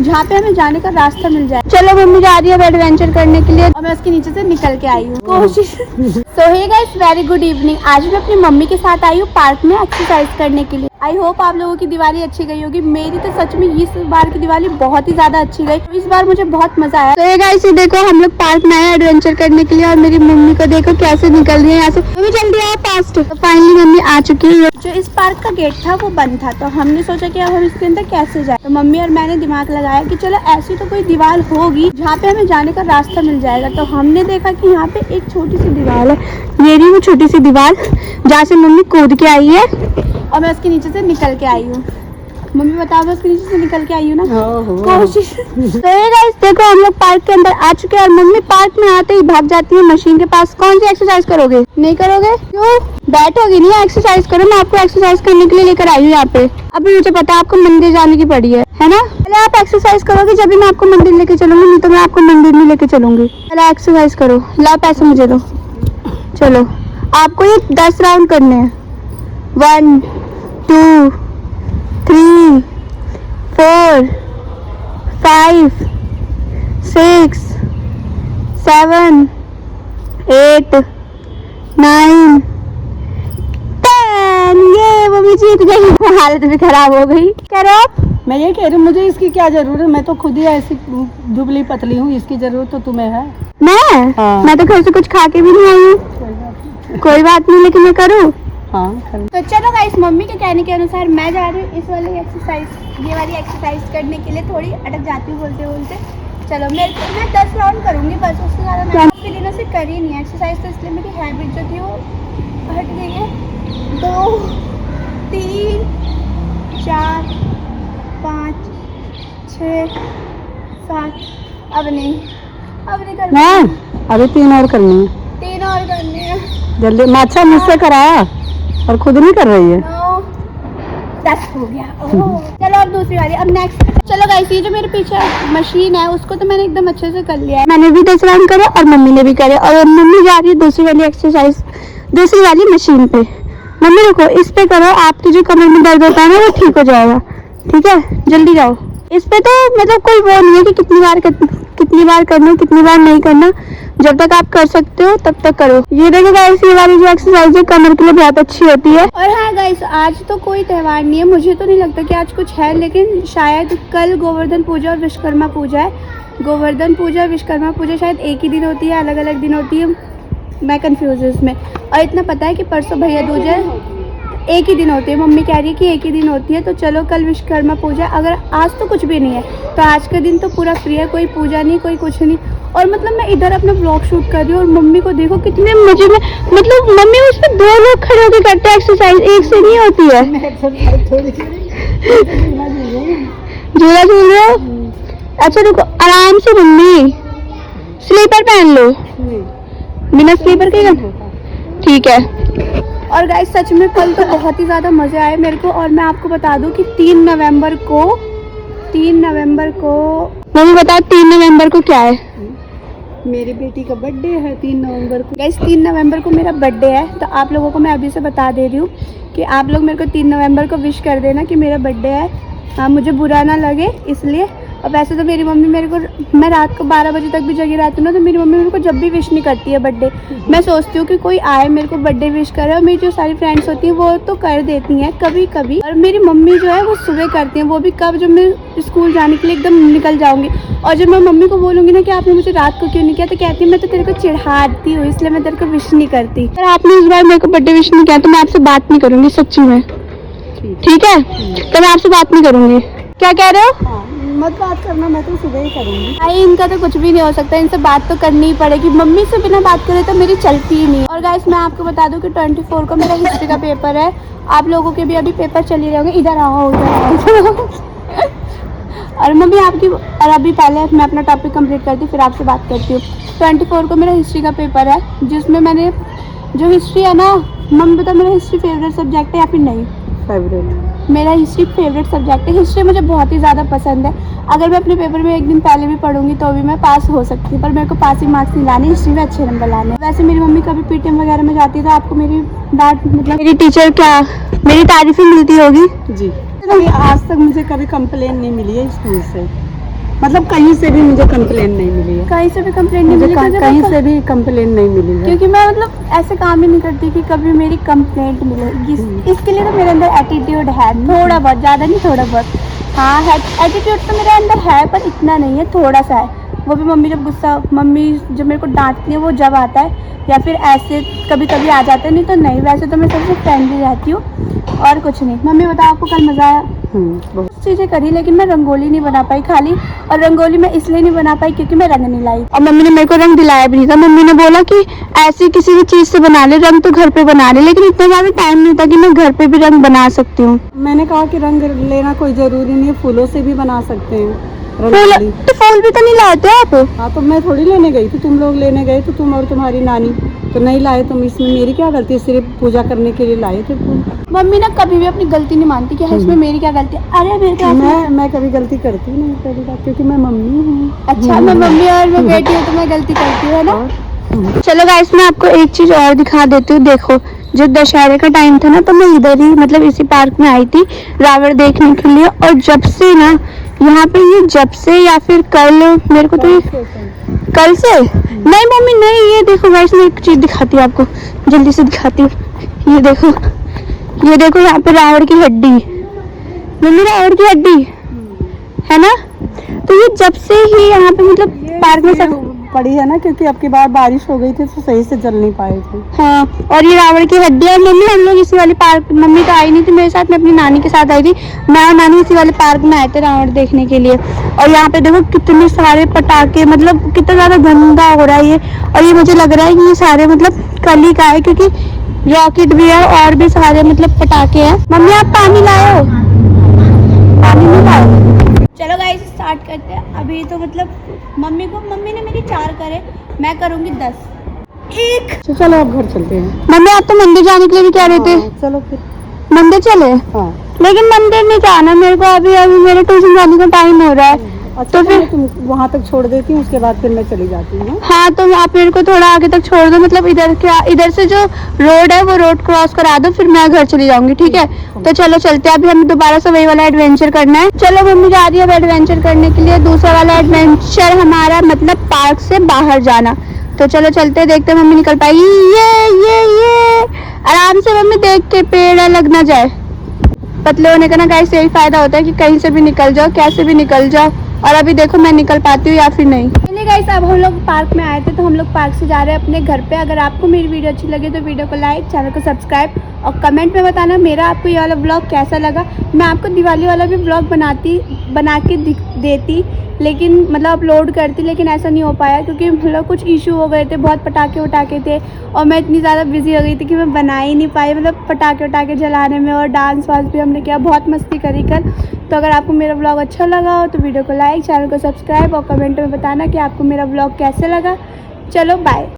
जहाँ पे हमें जाने का रास्ता मिल जाए। चलो मम्मी जा रही है अब एडवेंचर करने के लिए और मैं उसके नीचे से निकल के आई हूँ कोशिश। So hey guys, very good evening. आज मैं अपनी मम्मी के साथ आई हूँ पार्क में एक्सरसाइज करने के लिए। आई होप आप लोगों की दिवाली अच्छी गई होगी। मेरी तो सच में इस बार की दिवाली बहुत ही ज्यादा अच्छी गई। इस बार मुझे बहुत मजा आया। तो हे गाइस, ये देखो हम लोग पार्क में आए एडवेंचर करने के लिए और मेरी मम्मी को देखो कैसे निकल रही है यहाँ से। मम्मी जल्दी आओ फास्ट। तो फाइनली मम्मी आ चुकी है। जो इस पार्क का गेट था वो बंद था, तो हमने सोचा कि अब हम इसके अंदर कैसे जाए। तो मम्मी और मैंने दिमाग लगाया कि चलो ऐसी तो कोई दीवार होगी जहाँ पे हमें जाने का रास्ता मिल जाएगा। तो हमने देखा कि यहाँ पे एक छोटी सी दीवार है। ये रही वो छोटी सी दीवार जहाँ से मम्मी कूद के आई है और मैं उसके नीचे से निकल के आई हूँ। मम्मी बताओ, मैं उसके नीचे से निकल के आई हूँ ना कोशिश। तो ये गाइस देखो हम लोग पार्क के अंदर आ चुके हैं और मम्मी पार्क में आते ही भाग जाती है मशीन के पास। कौन सी एक्सरसाइज करोगे? नहीं करोगे? क्यों? बैठोगे नहीं, एक्सरसाइज करो। मैं आपको एक्सरसाइज करने के लिए लेकर आई हूँ यहाँ पे। अभी मुझे पता है आपको मंदिर जाने की पड़ी है ना? पहले आप एक्सरसाइज करोगे जब भी मैं आपको मंदिर लेके चलूंगी, नहीं तो मैं आपको मंदिर नहीं लेके चलूंगी। पहले एक्सरसाइज करो। लाओ पैसे मुझे दो। चलो आपको ये 10 राउंड करने हैं। 1 2 3 4 5 6 7 8 9 10। ये मम्मी जीत गई। हालत भी खराब हो गई। कह रहे हो आप? मैं ये कह रही हूँ, मुझे इसकी क्या जरूरत है? मैं तो खुद ही ऐसी दुबली पतली हूँ, इसकी जरूरत तो तुम्हें है। मैं तो घर से कुछ खा के भी नहीं आई हूँ। कोई बात नहीं, लेकिन मैं करूँ। तो चलो गाइस, मम्मी के कहने के अनुसार मैं जा रही हूँ इस वाली एक्सरसाइज, ये वाली एक्सरसाइज करने के लिए। थोड़ी अटक जाती हूँ बोलते बोलते। चलो मैं 10 राउंड करूँगी बस, उससे ज़्यादा मैं काफ़ी दिनों से करी नहीं है एक्सरसाइज, तो इसलिए मेरी हैबिट जो थी वो हट गई है। 2 3 4 5 6 7। अब नहीं करना। अभी 3 और करनी है। 3 और करनी है जल्दी। अच्छा मुझसे कराया और खुद नहीं कर रही है। 10 हो गया। चलो अब दूसरी वाली, अब नेक्स्ट। चलो गाइस, ये जो मेरे पीछे मशीन है उसको तो मैंने एकदम अच्छे से कर लिया है। मैंने भी 10 राउंड करे और मम्मी ने भी करे और मम्मी जा रही है दूसरी वाली एक्सरसाइज, दूसरी वाली मशीन पे। मम्मी रुको, इस पे करो, आपकी जो कमर में दर्द होता है ना वो ठीक हो जाएगा। ठीक है, जल्दी जाओ। इस पे तो मतलब कोई वो नहीं है कि कितनी बार करना, कितनी बार नहीं करना। जब तक आप कर सकते हो तब तक करो। ये देखो गाइस, ये वाली जो एक्सरसाइज है कमर के लिए बहुत अच्छी होती है। और हाँ गाइस, आज तो कोई त्योहार नहीं है, मुझे तो नहीं लगता कि आज कुछ है, लेकिन शायद कल गोवर्धन पूजा और विश्वकर्मा पूजा है। गोवर्धन पूजा और विश्वकर्मा पूजा शायद एक ही दिन होती है, अलग अलग दिन होती है, मैं कंफ्यूज हूँ इसमें। और इतना पता है कि परसों भैया दूज है, एक ही दिन होती है। मम्मी कह रही है कि एक ही दिन होती है। तो चलो कल विश्वकर्मा पूजा, अगर आज तो कुछ भी नहीं है तो आज का दिन तो पूरा फ्री है, कोई पूजा नहीं, कोई कुछ नहीं। और मतलब मैं इधर अपना ब्लॉग शूट कर रही हूँ और मम्मी को देखो कितने मजे में, मतलब मम्मी उस पर 2 लोग खड़े होकर करते हैं एक्सरसाइज, एक से नहीं होती है। झूला झूल रहे हो? अच्छा रुको, आराम से मम्मी, स्लीपर पहन लो। बिना स्लीपर के ठीक है। और गाइस सच में कल तो बहुत ही ज़्यादा मज़े आए मेरे को। और मैं आपको बता दूं कि 3 नवंबर को मम्मी बताओ 3 नवंबर को क्या है? मेरी बेटी का बर्थडे है 3 नवंबर को। गाइस 3 नवंबर को मेरा बर्थडे है, तो आप लोगों को मैं अभी से बता दे रही हूँ कि आप लोग मेरे को 3 नवंबर को विश कर देना कि मेरा बर्थडे है। हाँ, मुझे बुरा ना लगे इसलिए। और वैसे तो मेरी मम्मी मेरे को, मैं रात को 12 बजे तक भी जगी रहती हूँ ना, तो मेरी मम्मी मेरे को जब भी विश नहीं करती है बर्थडे। मैं सोचती हूँ कि कोई आए मेरे को बर्थडे विश करे, और मेरी जो सारी फ्रेंड्स होती हैं वो तो कर देती हैं कभी कभी, और मेरी मम्मी जो है वो सुबह करती हैं, वो भी कब, जब मैं स्कूल जाने के लिए एकदम निकल जाऊँगी। और जब मैं मम्मी को बोलूँगी ना कि आपने मुझे रात को क्यों नहीं किया, तो कहती है मैं तो तेरे को चिढ़ाती हूँ इसलिए मैं तेरे को विश नहीं करती। अगर आपने इस बार मेरे को बर्थडे विश नहीं किया तो मैं आपसे बात नहीं करूँगी सच्ची में। ठीक है, तो मैं आपसे बात नहीं करूँगी। क्या कह रहे हो? मत बात करना, मैं तो सुबह ही करूँगी। भाई इनका तो कुछ भी नहीं हो सकता, इनसे बात तो करनी ही पड़ेगी। मम्मी से बिना बात करे तो मेरी चलती ही नहीं। और गाइस मैं आपको बता दूं कि 24 को मेरा हिस्ट्री का पेपर है। आप लोगों के भी अभी पेपर चल ही रहे होंगे। इधर आओ, इधर आओ। और मम्मी आपकी, और अभी पहले मैं अपना टॉपिक कंप्लीट करती फिर आपसे बात करती हूँ। 24 को मेरा हिस्ट्री का पेपर है, जिसमें मैंने जो हिस्ट्री है ना, मम्मी बता मेरा हिस्ट्री फेवरेट सब्जेक्ट है या फिर नहीं? मेरा हिस्ट्री फेवरेट सब्जेक्ट है। हिस्ट्री मुझे बहुत ही ज़्यादा पसंद है। अगर मैं अपने पेपर में एक दिन पहले भी पढ़ूंगी तो भी मैं पास हो सकती हूँ, पर मेरे को पासिंग मार्क्स नहीं लाने, हिस्ट्री में अच्छे नंबर लाने। वैसे मेरी मम्मी कभी पीटीएम वगैरह में जाती है तो आपको मेरी डांट, मतलब मेरी टीचर क्या, मेरी तारीफें मिलती होगी जी। आज तक मुझे कभी कंप्लेन नहीं मिली है स्कूल से। मतलब कहीं से भी मुझे कंप्लेन नहीं मिली है, कहीं से भी कंप्लेंट नहीं मुझे मिली? तो कहीं देखो, से भी कंप्लेन नहीं मिली है। क्योंकि मैं मतलब ऐसे काम ही नहीं करती कि कभी मेरी कंप्लेंट मिले। इसके लिए तो मेरे अंदर एटीट्यूड है, थोड़ा बहुत, ज़्यादा नहीं, थोड़ा बहुत। हाँ है, एटीट्यूड तो मेरे अंदर है पर इतना नहीं है, थोड़ा सा है। वो भी मम्मी जब मेरे को डांटती है वो जब आता है, या फिर ऐसे कभी कभी आ जाता है, नहीं तो नहीं। वैसे तो मैं सबसे फ्रेंडली रहती हूँ और कुछ नहीं। मम्मी बताओ, आपको कल मज़ा आया? बहुत चीज़ें करी, लेकिन मैं रंगोली नहीं बना पाई खाली। और रंगोली मैं इसलिए नहीं बना पाई क्योंकि मैं रंग नहीं लाई, और मम्मी ने मेरे को रंग दिलाया भी नहीं था। मम्मी ने बोला कि ऐसी किसी भी चीज़ से बना ले, रंग तो घर पे बना ले, लेकिन इतना ज़्यादा टाइम नहीं था कि मैं घर पे भी रंग बना सकती हूँ। मैंने कहा कि रंग लेना कोई जरूरी नहीं है, फूलों से भी बना सकते हैं फूल रंगोली। तो फूल भी तो नहीं लाते आप? हाँ तो मैं थोड़ी लेने गई थी, तुम लोग लेने गए तो तुम और तुम्हारी नानी तो नहीं लाए तुम, इसमें मेरी क्या गलती है? सिर्फ पूजा करने के लिए लाए थे फूल। मम्मी ना कभी भी अपनी गलती नहीं मानती कि हाँ इसमें मेरी क्या गलती है। अरे मेरे क्या मैं कभी गलती करती नहीं, पहली बात क्योंकि मैं मम्मी हूँ। अच्छा, मैं मम्मी और मैं बेटी हूँ तो मैं गलती करती हूँ, है ना? और चलो गाइस, मैं आपको एक चीज और दिखा देती हूँ। देखो, जो दशहरे का टाइम था ना, तो मैं इधर ही मतलब इसी पार्क में आई थी रावण देखने के लिए। और जब से ना यहाँ पे ये, जब से या फिर कल, मेरे को तो ये कल से नहीं मम्मी नहीं, ये देखो गाइस, मैं एक चीज दिखाती हूँ आपको, जल्दी से दिखाती हूँ। ये देखो, ये देखो यहाँ पे रावण की हड्डी, मम्मी रावण की हड्डी है ना। तो ये जब से ही यहाँ पे मतलब पार्क में सब पड़ी है ना, क्योंकि अब की बार बारिश हो गई थी तो सही से जल नहीं पाए थे। हाँ, और ये रावण की हड्डी है। मम्मी हम लोग इसी वाले पार्क, मम्मी तो आई नहीं थी मेरे साथ, मैं अपनी नानी के साथ आई थी। मैं और नानी इसी वाले पार्क में आए थे रावण देखने के लिए। और यहाँ पे देखो कितने सारे पटाखे, मतलब कितना ज़्यादा गंदा हो रहा है ये। और ये मुझे लग रहा है कि ये सारे मतलब कली का है, क्योंकि रॉकेट भी है और भी सारे मतलब पटाखे हैं। मम्मी आप पानी लाए हो? पानी नहीं लाए? चलो गाइस स्टार्ट करते हैं। अभी तो मतलब मम्मी ने मेरी 4 करे, मैं करूँगी 10। एक तो चलो अब घर चलते हैं। मम्मी आप तो मंदिर जाने के लिए भी कह रहे थे। हाँ, चलो फिर। मंदिर चले? हाँ लेकिन मंदिर नहीं जाना मेरे को, अभी मेरे ट्यूशन जाने का टाइम हो रहा है। अच्छा, तो तो फिर मैं तुम वहाँ तक छोड़ देती हूँ, उसके बाद फिर मैं चली जाती हूँ। हाँ, तो आप मेरे को थोड़ा आगे तक छोड़ दो, मतलब इधर से जो रोड है वो रोड क्रॉस करा दो, फिर मैं घर चली जाऊंगी, ठीक है? तो चलो चलते हैं। अभी हमें दोबारा से वही वाला एडवेंचर करना है। चलो मम्मी जा रही है अब एडवेंचर करने के लिए। दूसरा वाला एडवेंचर हमारा मतलब पार्क से बाहर जाना। तो चलो चलते, देखते मम्मी निकल पाएगी। ये आराम से मम्मी, देख के पेड़ लग ना जाए। पतले होने का ना गाइस यही फायदा होता है कि कहीं से भी निकल जाओ, कैसे भी निकल जाओ। और अभी देखो मैं निकल पाती हूँ या फिर नहीं। चलिए गाइस, अब हम लोग पार्क में आए थे, तो हम लोग पार्क से जा रहे हैं अपने घर पे। अगर आपको मेरी वीडियो अच्छी लगे तो वीडियो को लाइक, चैनल को सब्सक्राइब और कमेंट में बताना मेरा आपको ये वाला ब्लॉग कैसा लगा। मैं आपको दिवाली वाला भी ब्लॉग बना के देती, लेकिन मतलब अपलोड करती, लेकिन ऐसा नहीं हो पाया क्योंकि मतलब कुछ इशू हो गए थे, बहुत पटाखे थे और मैं इतनी ज़्यादा बिजी हो गई थी कि मैं बना ही नहीं पाई, मतलब पटाखे जलाने में। और डांस वांस भी हमने किया, बहुत मस्ती करी कर। तो अगर आपको मेरा ब्लॉग अच्छा लगा हो तो वीडियो को लाइक, चैनल को सब्सक्राइब और कमेंट में बताना कि आपको मेरा ब्लॉग कैसे लगा। चलो बाय।